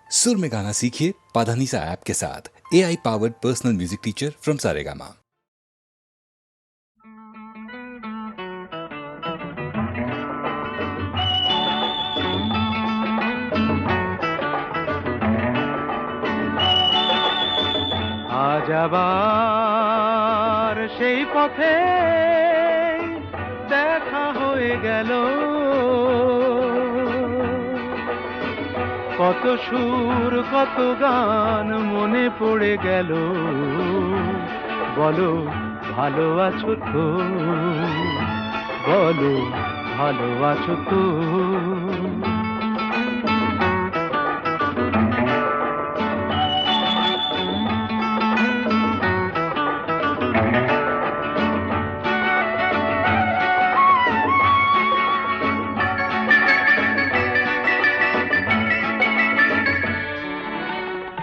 सुर में गाना सीखिए पाधानीसा ऐप के साथ। AI powered personal music teacher from Saregama. আজ আবার সেই পথে দেখা হয়ে গেল, কত সুর কত গান মনে পড়ে গেল। বলো ভালো আছো তো, বলো ভালো আছো তো।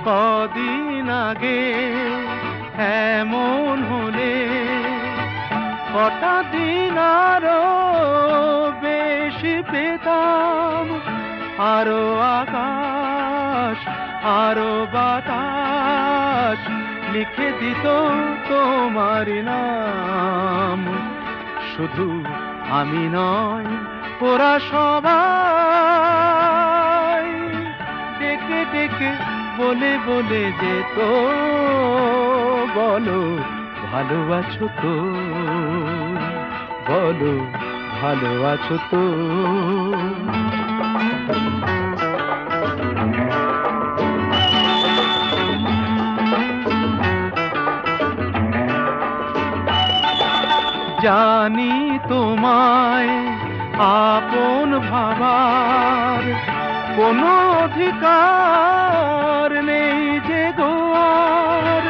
কদিন আগে এমন হলে কটা দিন আরো বেশি পেতাম, আরো আকাশ আরো বাতাস লিখে দিত তোমার নাম। শুধু আমি নয় ওরা সবাই ডেকে ডেকে বলে বলে যেত, বলো ভালো আছো তো, বলো ভালো আছো তো। জানি তোমায় আপন ভাবার কোনো অধিকার নেই যে গোয়ার,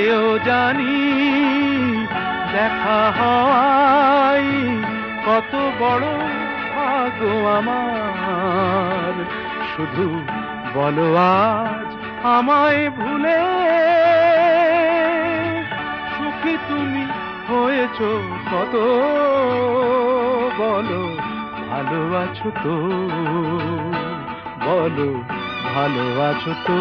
এও জানি দেখা হয় কত বড় ভাগ্য আমার। শুধু বলো আজ আমায় ভুলে সুখী তুমি হয়েছো কত, বলো ভালো আছো তো, বলো ভালো আছো তো।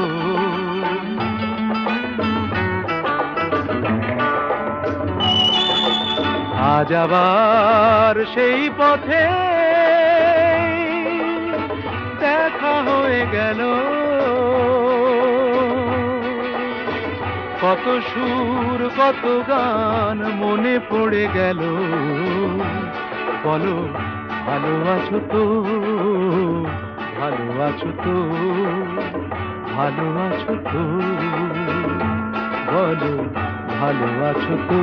আজ আবার সেই পথে দেখা হয়ে গেল, কত সুর কত গান মনে পড়ে গেল। বলো ভালো আছো তো, ভালো আছো তো, ভালো আছো তো, বলো ভালো আছো তো।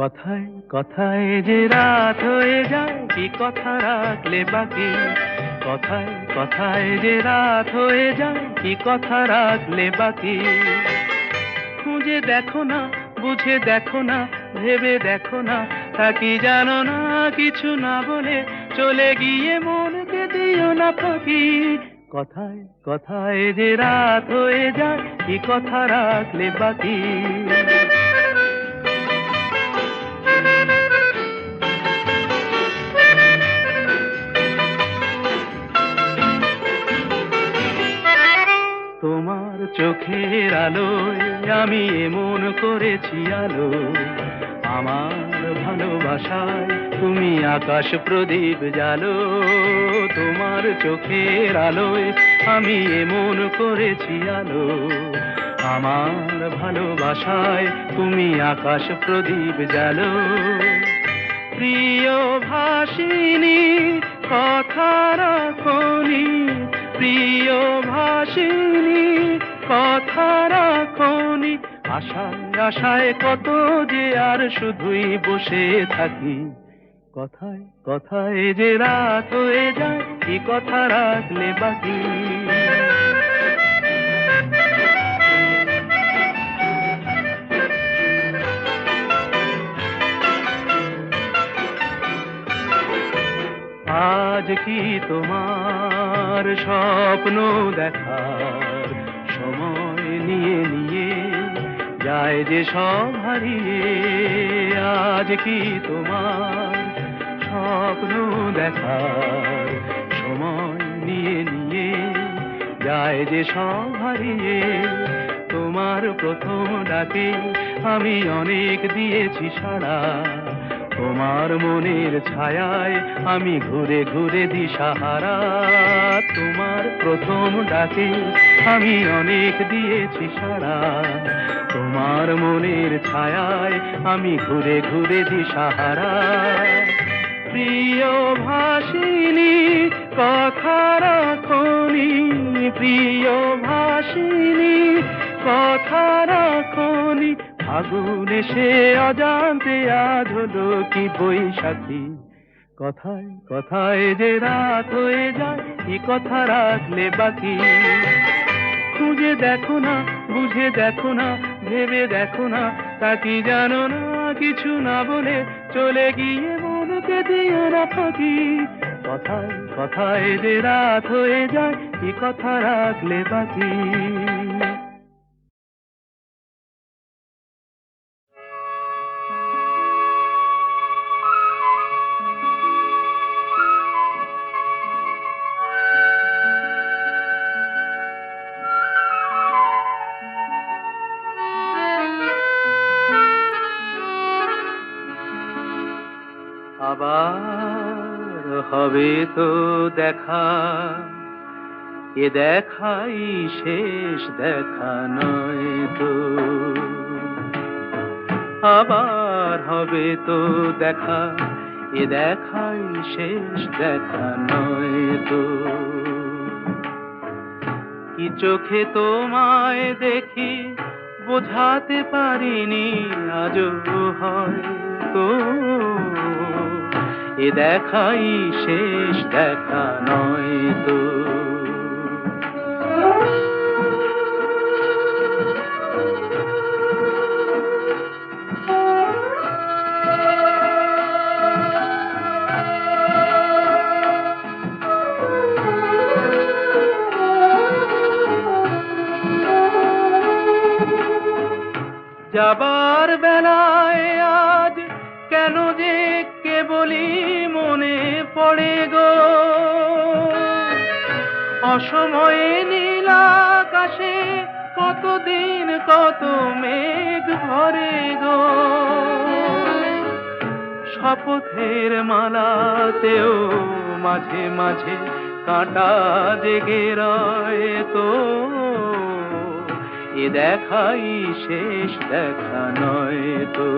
কথায় কথায় যে রাত হয়ে যায়, কি কথা রাখলে বাকি। কথায় কথায় যে রাত হয়ে যায়, কি কথা রাখলে বাকি। খুঁজে দেখো না, বুঝে দেখো না, ভেবে দেখো না, তা কি জানো না। কিছু না বলে চলে গিয়ে মনকে দিও না ফাঁকি। কথায় কথায় যে রাত হয়ে যায়, কি কথা রাখলে বাকি। তোমার চোখের আলোয় আমি এমন করেছি আলো, আমার ভালোবাসায় তুমি আকাশ প্রদীপ জ্বালো। তোমার চোখের আলোয় আমি এমন করেছি আলো, আমার ভালোবাসায় তুমি আকাশ প্রদীপ জ্বালো। প্রিয় ভাসিনী কথা রাখনি, প্রিয় ভাসিনী কথা রাখনি। আশায় আশায় কত যে আর শুধুই বসে থাকি। কথায় কথায় যে রাত হয়ে যায়, কি কথা রাখলে বাকি। তোমার স্বপ্ন দেখার সময় নিয়ে নিয়ে যায় যে সব হারিয়ে। আজ কি তোমার স্বপ্ন দেখার সময় নিয়ে নিয়ে যায় যে সব হারিয়ে। তোমার প্রথম ডাকে আমি অনেক দিয়েছি সাড়া, তোমার মনের ছায়ায় আমি ঘুরে ঘুরে দিশাহারা। তোমার প্রথম ডাকে আমি অনেক দিয়েছি সাড়া, তোমার মনের ছায়ায় আমি ঘুরে ঘুরে দিশাহারা। প্রিয় ভাষিনী কথা রাখনি, প্রিয় ভাষিনী কথা রাখনি। আগুন এসে অজান্তে আজ হলো কি বৈশাখী। কথায় কথায় যে রাত হয়ে যায় কি কথা রাখলে বাকি। খুঁজে দেখো না, বুঝে দেখো না, ভেবে দেখো না, তা কি জানো না। কিছু না বলে চলে গিয়ে মনকে দিও না ফাঁকি। কথায় কথায় যে রাত হয়ে যায় কি কথা রাখলে বাকি। আবার হবে তো দেখা, এ দেখাই শেষ দেখা নয় তো। আবার হবে তো দেখা, এ দেখাই শেষ দেখা নয় তো। কি চোখে তোমায় দেখি বোঝাতে পারিনি আজও হয়তো, এ দেখাই শেষ দেখা নয় তো। যাবার বেলায় আজ কেন যে কেবলই মনে পড়ে গো, অসময়ে নীল আকাশে কতদিন কত মেঘ ভরে গো। শপথের মালাতেও মাঝে মাঝে কাঁটা জেগে রয় তো, এ দেখাই শেষ দেখা নয় তো।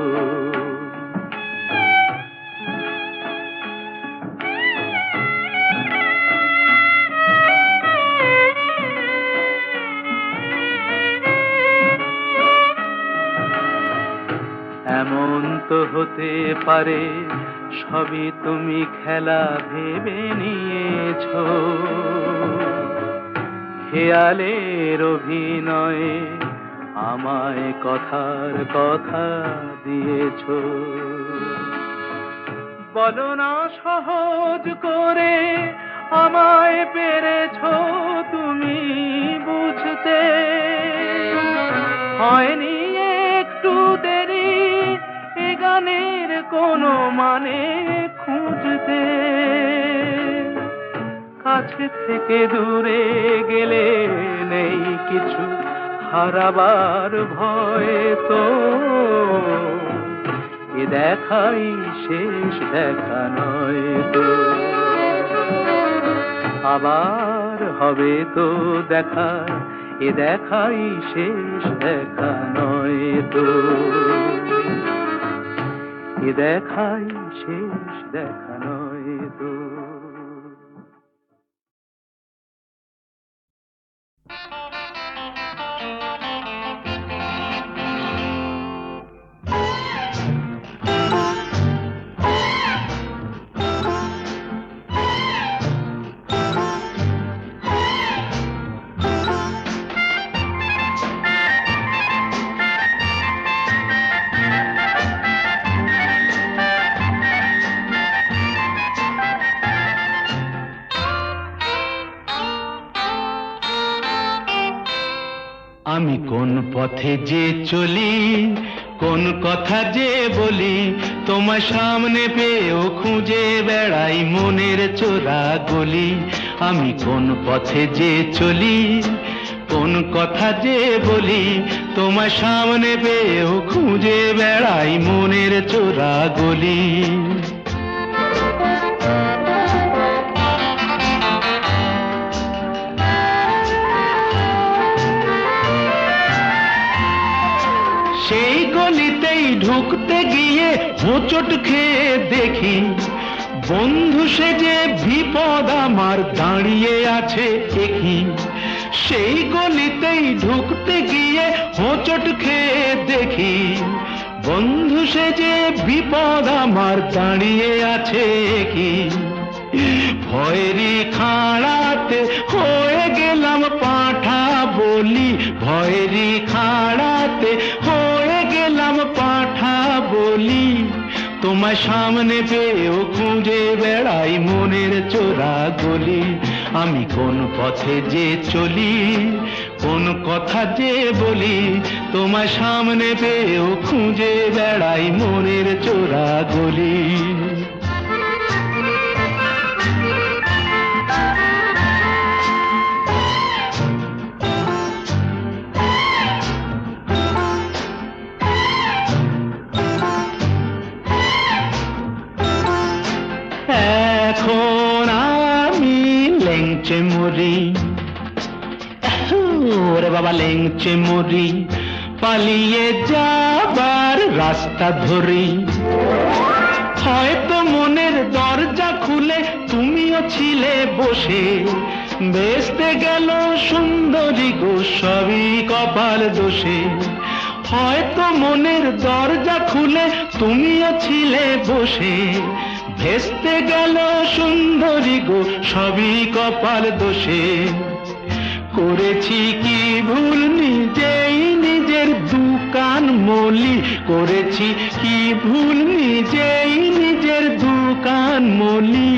এমন তো হতে পারে সবই তুমি খেলা ভেবে নিয়েছো, খেয়ালের অভিনয়ে আমায় কথার কথা দিয়েছো। বলো না সহজ করে আমায় পেরেছো তুমি বুঝতে, হয়নি একটু দেরি এ গানের কোনো মানে খুঁজতে। কাছে থেকে দূরে গেলে নেই কিছু হারাবার ভয় তো, এ দেখাই শেষ দেখা নয় তো। আবার হবে তো দেখা, এ দেখাই শেষ দেখা নয় তো। এ দেখাই শেষ দেখা নয় তো। আমি কোন পথে যে চলি, কোন কথা যে বলি, তোমার সামনে পেয়েও খুঁজে বেড়াই মনের চোরা গলি। আমি কোন পথে যে চলি, কোন কথা যে বলি, তোমার সামনে পেয়েও খুঁজে বেড়াই মনের চোরা গলি। সেই গলিতেই ঢুকতে গিয়ে হোঁচট খেয়ে দেখি, বন্ধু সেজে বিপদ আমার দাঁড়িয়ে আছে একই। সেই গলিতেই ঢুকতে গিয়ে হোঁচট খেয়ে দেখি, বন্ধু সেজে বিপদ আমার দাঁড়িয়ে আছে কি। ভয়েরই খাড়াতে হয়ে গেলাম পাঁঠা বলি, ভয়েরই খাড়াতে হয়ে গেলাম পাঁঠা বলি। তোমার সামনে পেয়েও খুঁজে বেড়াই মনের চোরা গলি। আমি কোন পথে যে চলি, কোন কথা যে বলি, তোমার সামনে পেয়েও খুঁজে বেড়াই মনের চোরা গলি। এখন আমি লেংচে মরি, ওরে বাবা লেংচে মরি, পালিয়ে যাবার রাস্তা ধরি। হয়তো মনের দরজা খুলে তুমিও ছিলে বসে, বেসতে গেল সুন্দরী গো সবই কপাল দোষে। হয়তো মনের দরজা খুলে তুমিও ছিলে বসে, ভেস্তে গেল সুন্দরী গো সবই কপাল দোষে। করেছি কি ভুল নিজেই নিজের দোকান মলি, করেছি কি ভুল নিজেই নিজের দোকান মলি।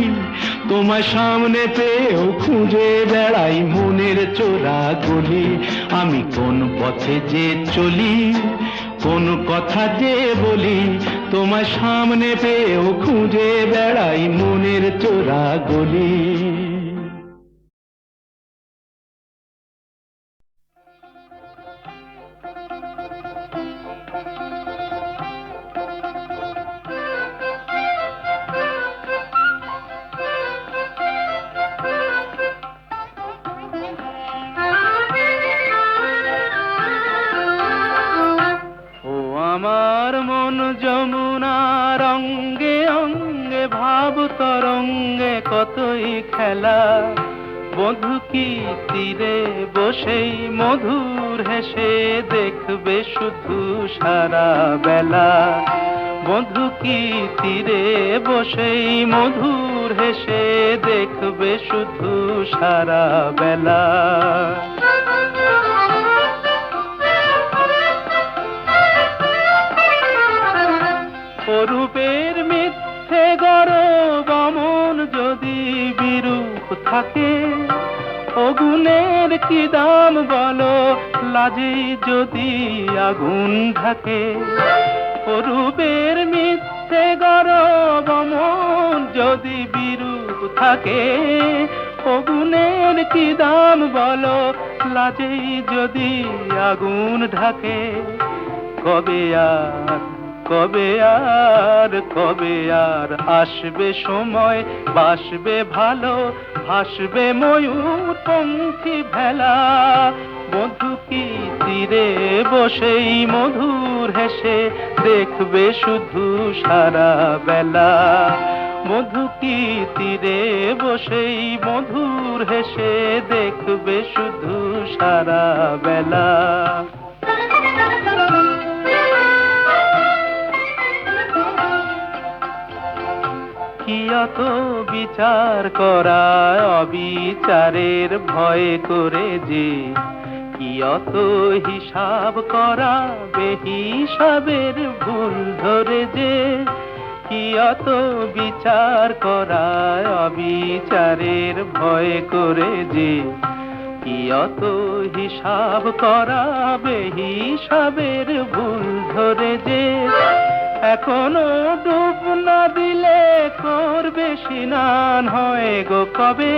তোমার সামনে পেয়েও খুঁজে বেড়াই মনের চোরা গলি। আমি কোন পথে যে চলি, কোন কথা যে বলি, তোমার সামনে পেয়েও খুঁজে বেড়াই মনের চোরা গলি। আমার মন যমুনা রঙ্গে অঙ্গে ভাব তরঙ্গে কতই খেলা, বধূ কি তীরে বসেই মধুর হেসে দেখবে শুধু সারা বেলা। বধূ কি তীরে বসেই মধুর হেসে দেখবে শুধু সারা বেলা। অরূপের মিথ্যে গরব অমন যদি বিরূপ থাকে, অগুণের কি দাম বলো লাজে যদি আগুন ঢাকে। অরূপের মিথ্যে গরব অমন যদি বিরূপ থাকে, অগুণের কি দাম বলো লাজে যদি আগুন ঢাকে। কবে আর কবে আর কবে আর আসবে সময়, বাসবে ভালো ভাসবে ময়ূর পঙ্খী ভেলা। বধূ কি তীরে বসেই মধুর হেসে দেখবে শুধু সারা বেলা। বধূ কি তীরে বসেই মধুর হেসে দেখবে শুধু সারা বেলা। কি অত বিচার করা অবিচারের ভয় করে যে, কি অত হিসাব করা বেহিসাবের ভুল ধরে যে। কি অত বিচার করা অবিচারের ভয় করে যে, কি অত হিসাব করাবে, হিসাবের ভুল ধরে যে এখনো ডুব না দিলে করবে স্নান হয় গো কবে।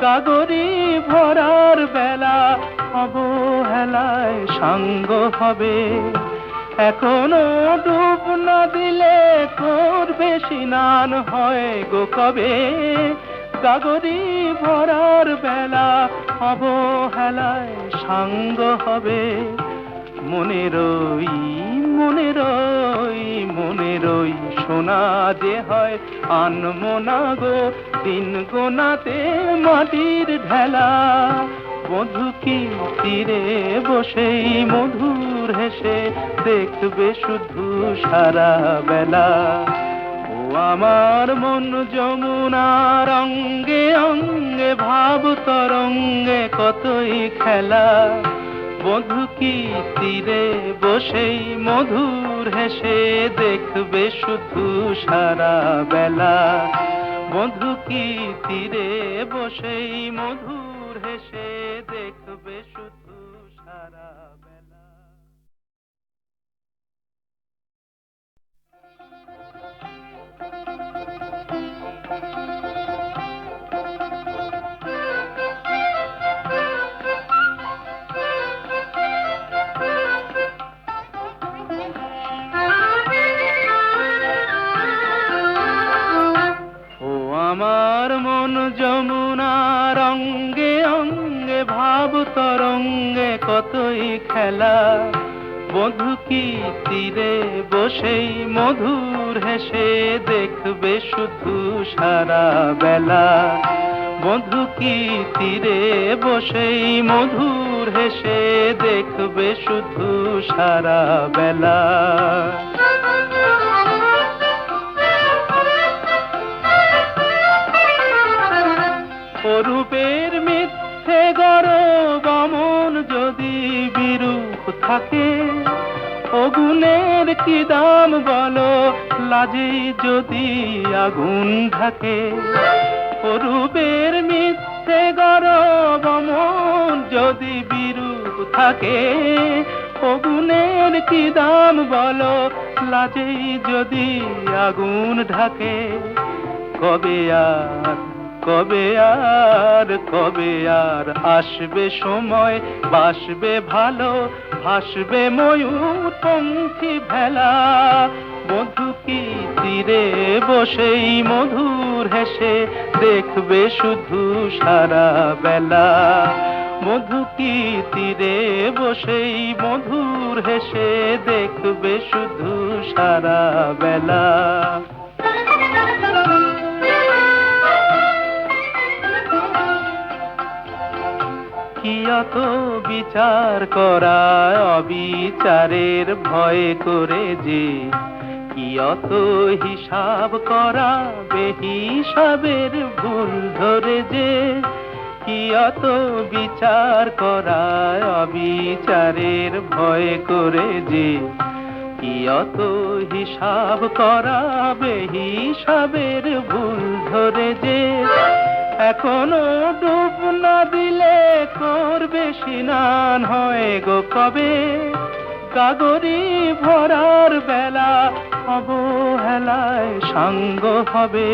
গাগরি ভরার বেলা অবহেলায় সাঙ্গ হবে, এখনো ডুব না দিলে করবে স্নান হয় গো কবে। গাগরি ভরার বেলা অবহেলায় সাঙ্গ হবে। মনেরই মনেরই মনেরই সোনা যে হয় আনমনা গো, দিন গোনাতে মাটির ঢেলা। বধূ কি তীরে বসেই মধুর হেসে দেখবে শুধু সারা বেলা। ও আমার মন যমুনার অঙ্গে অঙ্গে ভাব তরঙ্গে কতই খেলা। বধূ কি তীরে বসেই মধুর হেসে দেখবে শুধু সারা বেলা। বধূ কি তীরে বসেই মধুর হেসে দেখবে শুধু সারা বেলা। আমার মন যমুনার অঙ্গে অঙ্গে ভাব তরঙ্গে কতই খেলা। বধূ কি তীরে বসেই মধুর হেসে দেখবে শুধু সারা বেলা। বধূ কি তীরে বসেই মধুর হেসে দেখবে শুধু সারা বেলা। অরূপের মিথ্যে গরব অমন যদি বিরূপ থাকে, অগুণের কি দাম বলো লাজে যদি আগুন ঢাকে। অরূপের মিথ্যে গরব অমন যদি বিরূপ থাকে, অগুণের কি দাম বলো লাজে যদি আগুন ঢাকে। কবে আর কবে আর কবে আর আসবে সময়, বাসবে ভালো ভাসবে ময়ূর পঙ্খী ভেলা। বধূ কি তীরে বসেই মধুর হেসে দেখবে শুধু সারা বেলা। বধূ কি তীরে বসেই মধুর হেসে দেখবে শুধু সারা বেলা। কি অত বিচার করা অবিচারের ভয় করে যে, কি অত হিসাব করা বেহিসাবের ভুল ধরে যে। কি অত বিচার করা অবিচারের ভয় করে যে, কি অত হিসাব করা বেহিসাবের ভুল ধরে যে। এখনো ডুব না দিলে করবে স্নান হয় গো কবে। গাগরি ভরার বেলা অবহেলায় সাঙ্গ হবে,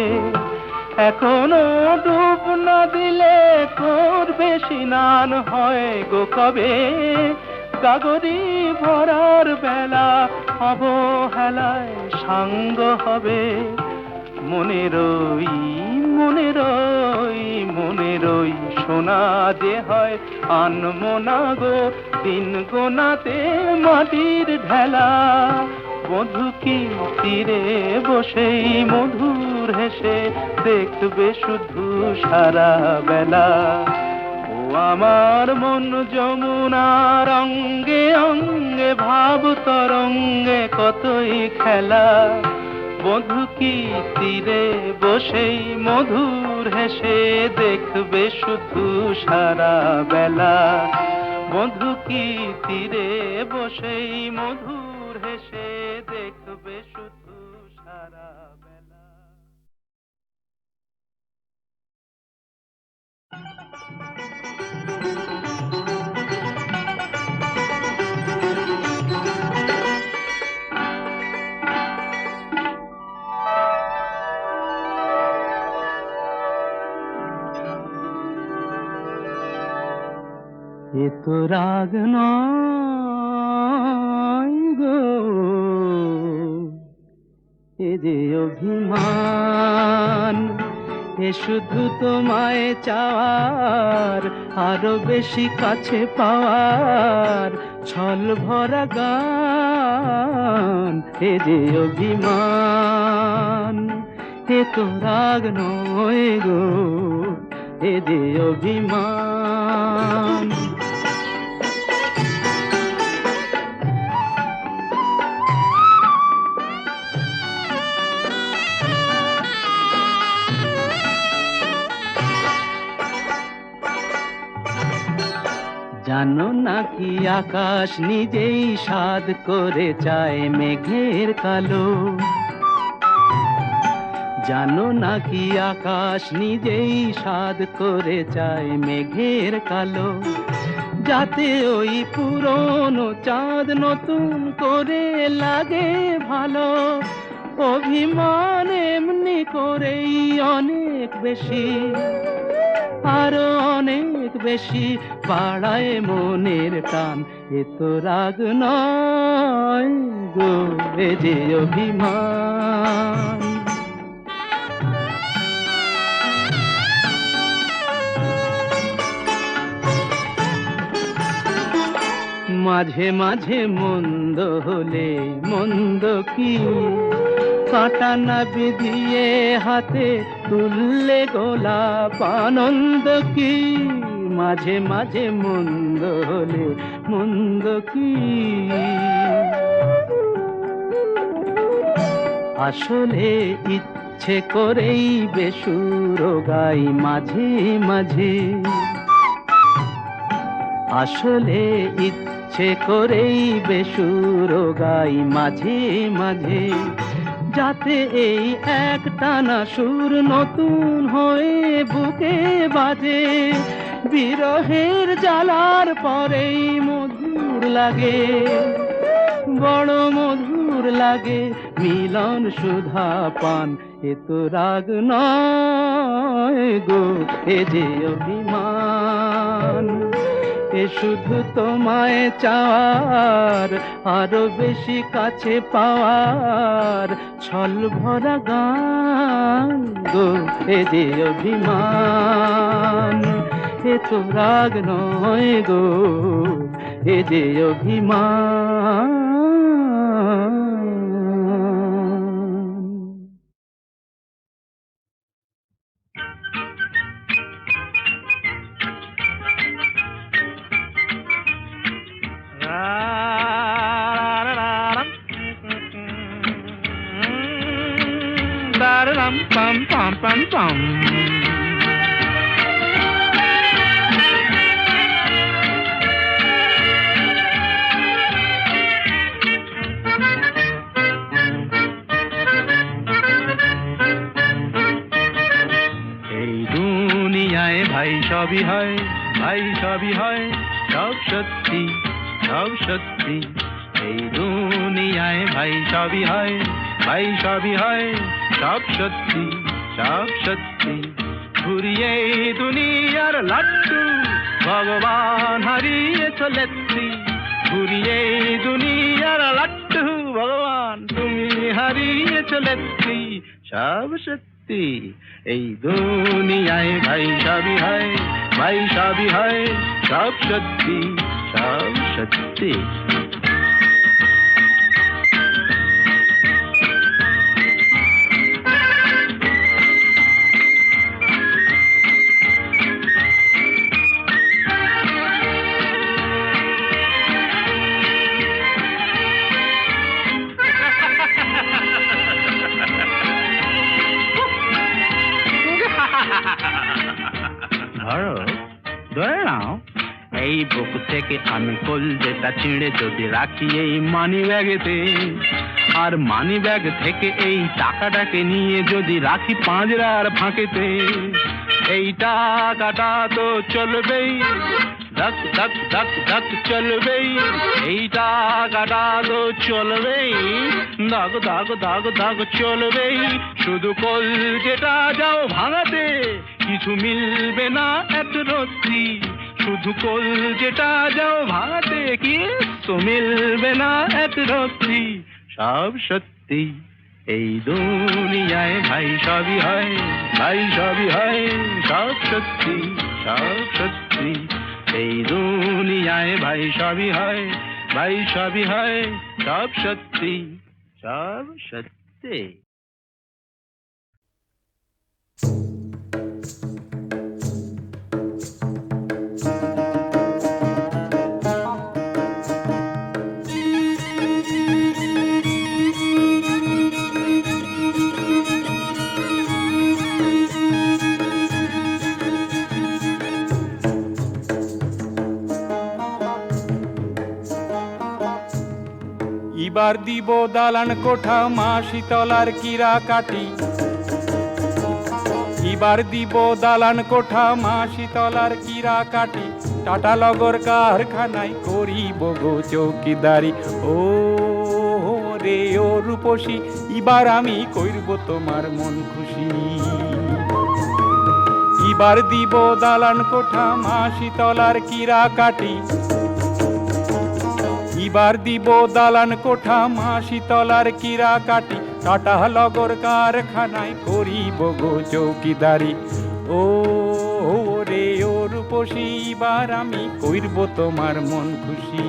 এখনো ডুব না দিলে করবে স্নান হয় গো কবে। গাগরি ভরার বেলা অবহেলায় সাঙ্গ হবে। মনেরই মনেরই মনেরই সোনা যে হয় আনমনা গো, দিন গোনাতে মাটির ঢেলা। বধূ কি তীরে বসেই মধুর হেসে দেখবে শুধু সারা বেলা। ও আমার মন যমুনার অঙ্গে অঙ্গে ভাব তরঙ্গে কতই খেলা। বধূ কি তীরে বসেই মধুর হেসে দেখবে শুধু সারা বেলা। বধূ কি তীরে বসেই মধুর হেসে দেখবে শুধু সারা বেলা। তো রাগ নয় গো, এ যে অভিমান, এ শুধু তোমায় চাওয়ার, আরো বেশি কাছে পাওয়ার ছল ভরা গান। এ যে অভিমান, এ তো রাগ নয় গো, এ যে অভিমান। জানো নাকি আকাশ নিজেই সাধ করে চায় মেঘের কালো? জানো নাকি আকাশ নিজেই সাধ করে চায় মেঘের কালো, যাতে ওই পুরনো চাঁদ নতুন করে লাগে ভালো। অভিমান এমনি করেই অনেক বেশি, আরো অনেক বেশি বাড়ায় মনের টান। এ তো রাগ নয় গো, এ যে অভিমান। মাঝে মাঝে মন্দ হলে মন্দ কি, কাঁটা না বিধিয়ে হাতে তুললে গোলাপ আনন্দ কি। মাঝে মাঝে মন্দ হলে মন্দ কি, আসলে ইচ্ছে করেই বেসুর গাই মাঝে মাঝে। আসলে ইচ্ছে করেই বেসুর গাই মাঝে মাঝে, যাতে এই একটানা সুর নতুন হয়ে বুকে বাজে। বিরহের জ্বালার পরেই মধুর লাগে, বড় মধুর লাগে মিলন সুধা পান। এ তো রাগ নয় গো, এ যে অভিমান। এ শুধু তোমায় চাওয়ার, আরো বেশি কাছে পাওয়ার ছল ভরা গান গো, এ যে অভিমান। এ তো রাগ নয় গো, এ যে অভিমান। Pam pam pam pam. এই দুনিয়ায় ভাই সবই হয়, ভাই সবই হয়, সব সত্যি সব সত্যি। এই দুনিয়ায় ভাই সবই হয়, ভাই সবই হয়, সব সত্যি সব সত্যি। ঘুরিয়ে দুনিয়ার লাট্টু ভগবান হারিয়ে চলেছি। ঘুরিয়ে দুনিয়ার লাট্টু ভগবান তুমি হারিয়ে চলেছি, সব সত্যি। এই দুনিয়ায় ভাই সবই হয়, ভাই সবই হয়, সব সত্যি সব সত্যি। ধরে নাও এই বুক থেকে আমি কলজেটা ছিঁড়ে যদি রাখি এই মানি ব্যাগেতে, আর মানি ব্যাগ থেকে এই টাকাটাকে নিয়ে যদি রাখি পাঁজরার ফাঁকেতে, এই টাকাটা তো চলবেই, ধক ধক ধক ধক চলবেই। এই টাকাটা তো চলবেই, দাগ দাগ দাগ দাগ চলবেই। শুধু কলজেটা যাও ভাঙাতে, কিছু মিলবে না এত রত্তি। শুধু কোল যেটা যাও ভাতে কি তো মিলবে না এক রত্তি সব সত্যি এই দুনিয়ায় ভাই সবই হয় ভাই সবই হয় সব সত্যি সব সত্যি এই দুনিয়ায় ভাই সবই হয় ভাই সবই হয় সব সত্যি সব সত্যি এবার দিব দালান কোঠা মা শীতলার কিরা কাটি এবার দিব দালান কোঠা মা শীতলার কিরা কাটি টাটা লগর কারখানায় করিব গো চৌকিদারি ও রে ও রূপসী এবার আমি কইরব তোমার মন খুশি এবার দিব দালান কোঠা মা শীতলার কিরা কাটি এবার দিব দালান কোঠা মা শীতলার কিরা কাটি টাটা লগর কারখানায় করিব গো চৌকিদারি ও রে ও রূপসী এবার আমি কইরব তোমার মন খুশি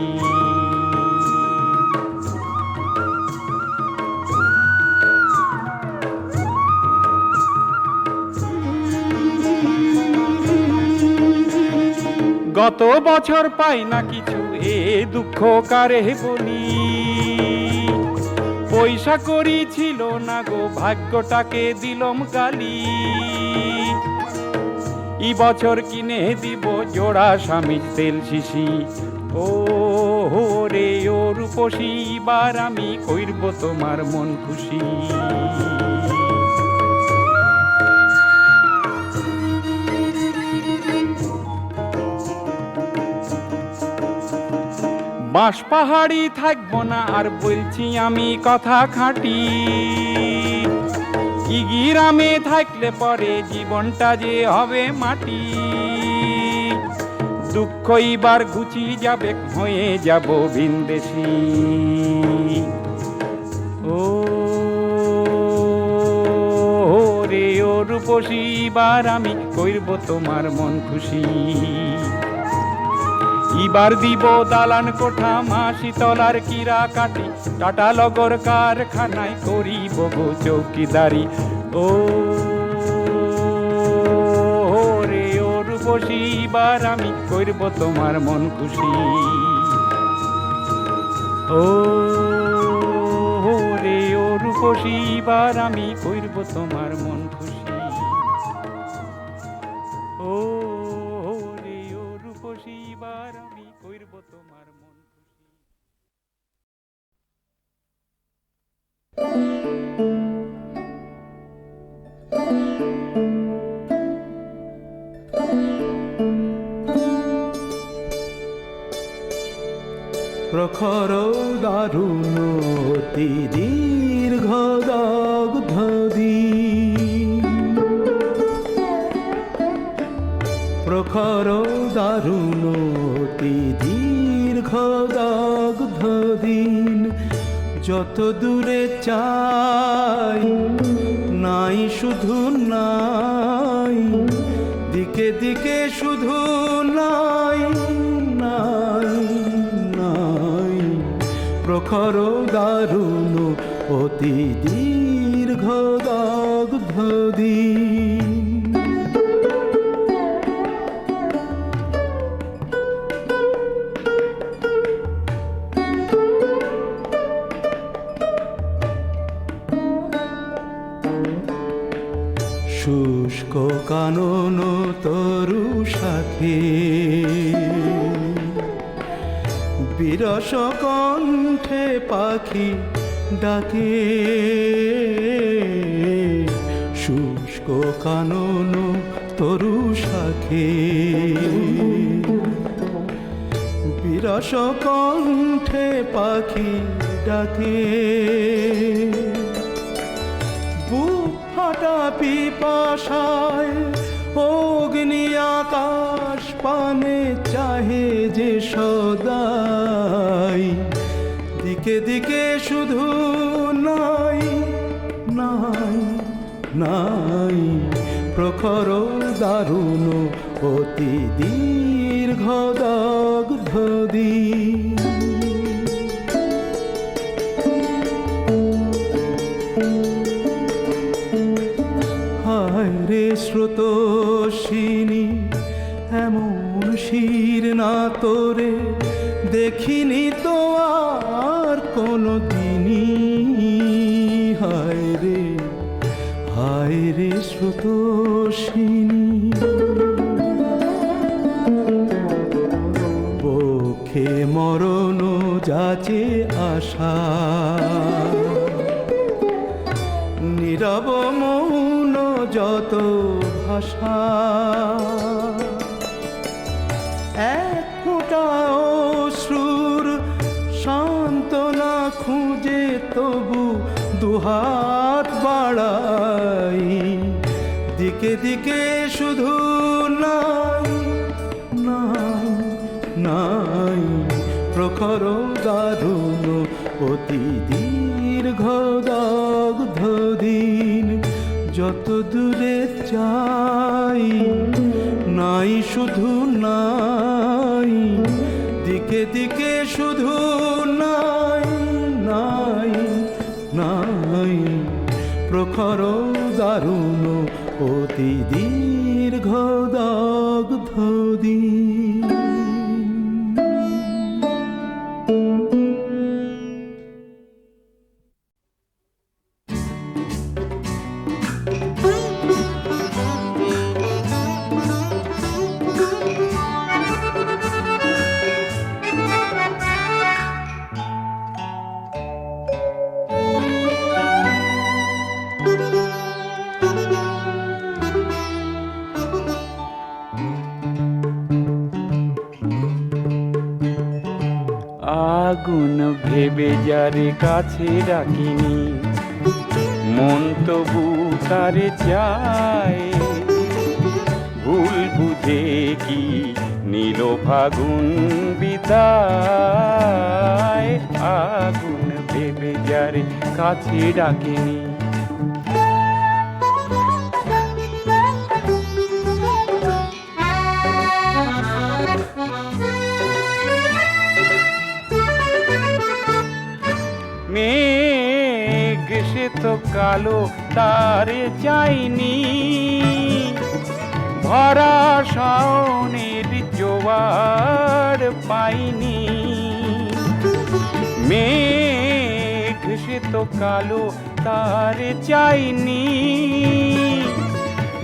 গত বছর পাই না কিছু এ দুঃখ কারে বলি পয়সা করি ছিল না গো ভাগ্যটাকে দিলম গালি এই বছর কিনে দিব জোড়া স্বামীর তেল শিশি ও রে ও রূপসী এবার আমি কইরব তোমার মন খুশি বাঁশ পাহাড়ি থাকবো না আর বলছি আমি কথা খাঁটি কি গ্রামে থাকলে পরে জীবনটা যে হবে মাটি দুঃখ এবার ঘুচি যাবে হয়ে যাব ভিনদেশি ও রে ও রূপসী এবার আমি কইরব তোমার মন খুশি এবার দিব দালান কোঠা মা শীতলার কিরা কাটি টাটা লগর কারখানায় করিব গো চৌকিদারি ও রে ও রূপসী এবার আমি কইরব তোমার মন খুশি ও রে ও রূপসী এবার আমি কইরব তোমার মন খুশি ও রে ও রূপসী এবার আমি কইরব তোমার মন খুশি প্রখর দারুণ অতি দীর্ঘ দগ্ধদি প্রখর দারুণ অতি দীর্ঘ দগ্ধদিন যত দূরে চাই নাই শুধু নাই দিকে দিকে শুধু নাই নাই নাই প্রখর দারুণ অতি দীর্ঘ দগ্ধদিন শুষ্ক কানন তরু শাখে বিরস কণ্ঠে পাখি ডাকে শুষ্ক কানন তরু শাখে বিরস কণ্ঠে পাখি ডাকে ফাটা পিপাসায় অগ্নি আকাশ পানে চাহে যে সদাই, দিকে দিকে শুধু নাই নাই নাই, প্রখর দারুণ অতি দীর্ঘ দগ্ধ দিন। হায় রে স্রোতস্বিনী, এমন শির না তোরে দেখিনি তো আর কোনো দিনই। হায় রে স্রোতস্বিনী, পক্ষে মরণ যাচে আশা, নীরব মৌন যত ভাষা, এক ফোঁটা অশ্রুর সান্ত্বনা খুঁজে তবু দুহাত বাড়াই, দিকে দিকে শুধু নাই নাই নাই, প্রখর দারুণ অতি দীর্ঘ দগ্ধ দিন। যত দূরে চাই নাই শুধু নাই, দিকে দিকে শুধু নাই নাই নাই, প্রখর দারুণ অতি দীর্ঘ দগ্ধ দিন। আগুন ভেবে যারে কাছে ডাকিনি, মন তবু তারে চায়, ভুল বুঝে কি নীল ফাগুন বিদায়। আগুন ভেবে যারে কাছে ডাকিনি, মেঘ সে তো কালো তারে চাইনি, ভরা শাওনের জোয়ার পাইনি। মেঘ সে তো কালো তারে চাইনি,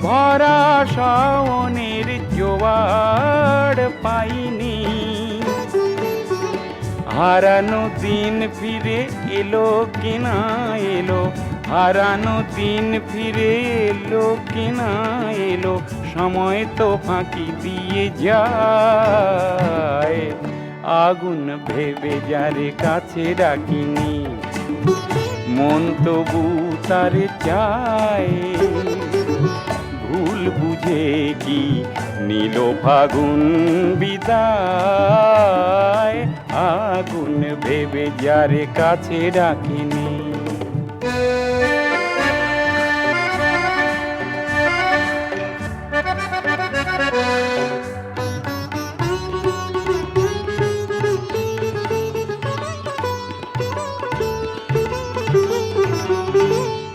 ভরা শাওনের জোয়ার পাইনি। হারানো দিন ফিরে এলো কিনা এলো, হারানো দিন ফিরে এলো কিনা এলো, সময় তো ফাঁকি দিয়ে যায়। আগুন ভেবে যারে কাছে ডাকিনি, মন তবু তারে চায়, ভুল বুঝে কি নীল ফাগুন বিদায়। আগুন ভেবে যারে কাছে ডাকিনি।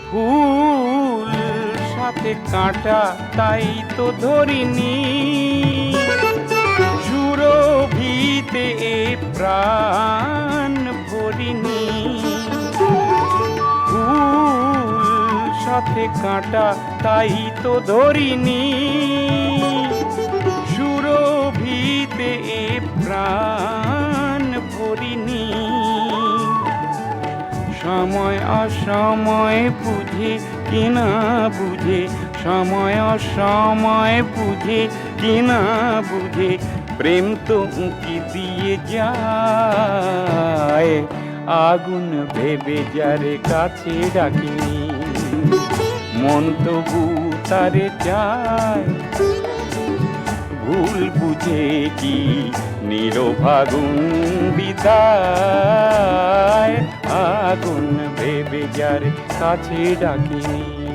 ফুল সাথে কাঁটা তাই তো ধরিনি, সুরভিতে এ প্রাণ ভরিনি। ফুল সাথে কাঁটা তাই তো ধরিনি, সুরভিতে এ প্রাণ ভরিনি। সময় অসময় বুঝে কিনা বুঝে, সময় অসময় বুঝে কিনা বুঝে, প্রেম তো উঁকি দিয়ে যায়। আগুন ভেবে যারে কাছে ডাকিনি, মন তবু তারে চায়, ভুল বুঝে কি নিরভাগুন বিদায়, আগুন ভেবে যার কাছে ডাকিনি।